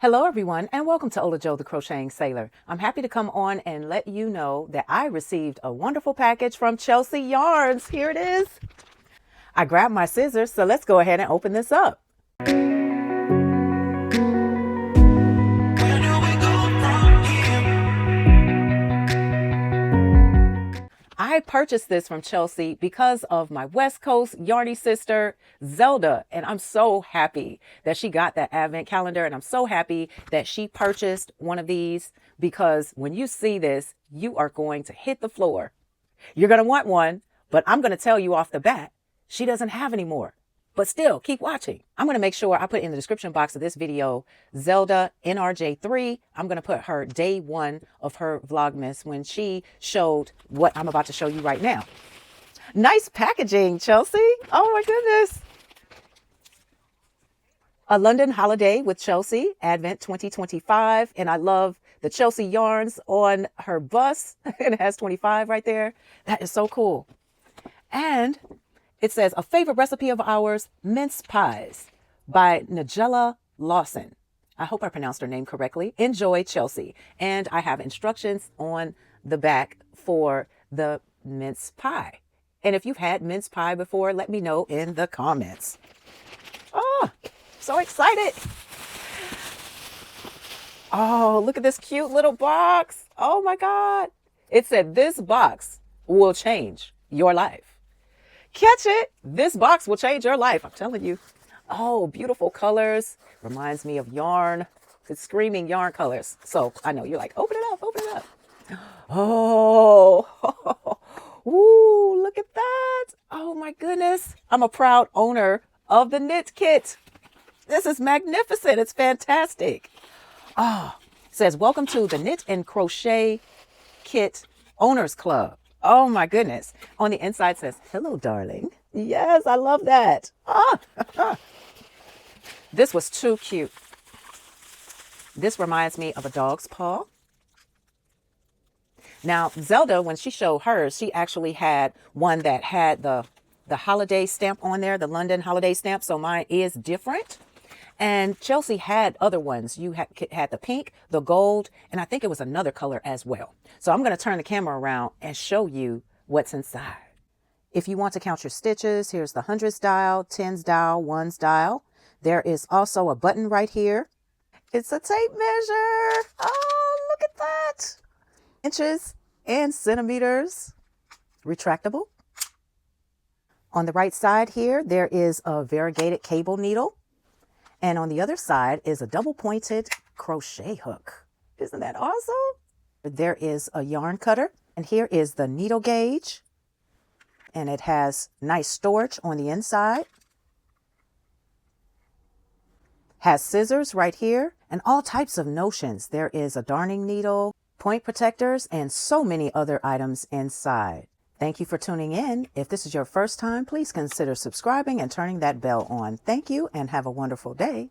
Hello everyone and welcome to Ola Joe the Crocheting Sailor. I'm happy to come on and let you know that I received a wonderful package from Chelsea Yarns. Here it is. I grabbed my scissors, so let's go ahead and open this up. I purchased this from Chelsea because of my West Coast yarny sister, Zelda, and I'm so happy that she got that advent calendar, and I'm so happy that she purchased one of these because when you see this, you are going to hit the floor. You're going to want one, but I'm going to tell you off the bat, she doesn't have any more. But still, keep watching. I'm going to make sure I put in the description box of this video, Zelda NRJ3. I'm going to put her day one of her Vlogmas when she showed what I'm about to show you right now. Nice packaging, Chelsea. Oh my goodness. A London Holiday with Chelsea, Advent 2025. And I love the Chelsea Yarns on her bus. And it has 25 right there. That is so cool. And it says, a favorite recipe of ours, mince pies by Nigella Lawson. I hope I pronounced her name correctly. Enjoy, Chelsea. And I have instructions on the back for the mince pie. And if you've had mince pie before, let me know in the comments. Oh, so excited. Oh, look at this cute little box. Oh my God. It said this box will change your life. Catch it. This box will change your life. I'm telling you. Oh, beautiful colors. Reminds me of yarn. It's screaming yarn colors. So I know you're like, open it up, open it up. Oh, ooh, look at that. Oh my goodness. I'm a proud owner of the knit kit. This is magnificent. It's fantastic. Oh, it says, welcome to the Knit and Crochet Kit Owners Club. Oh my goodness. On the inside says, hello, darling. Yes, I love that. Ah. This was too cute. This reminds me of a dog's paw. Now, Zelda, when she showed hers, she actually had one that had the holiday stamp on there, the London holiday stamp. So mine is different. And Chelsea had other ones. You had the pink, the gold, and I think it was another color as well. So I'm going to turn the camera around and show you what's inside. If you want to count your stitches, here's the hundreds dial, tens dial, ones dial. There is also a button right here. It's a tape measure. Oh, look at that. Inches and centimeters. Retractable. On the right side here, there is a variegated cable needle. And on the other side is a double pointed crochet hook. Isn't that awesome? There is a yarn cutter, and here is the needle gauge, and it has nice storage on the inside. Has scissors right here and all types of notions. There is a darning needle, point protectors, and so many other items inside. Thank you for tuning in. If this is your first time, please consider subscribing and turning that bell on. Thank you and have a wonderful day.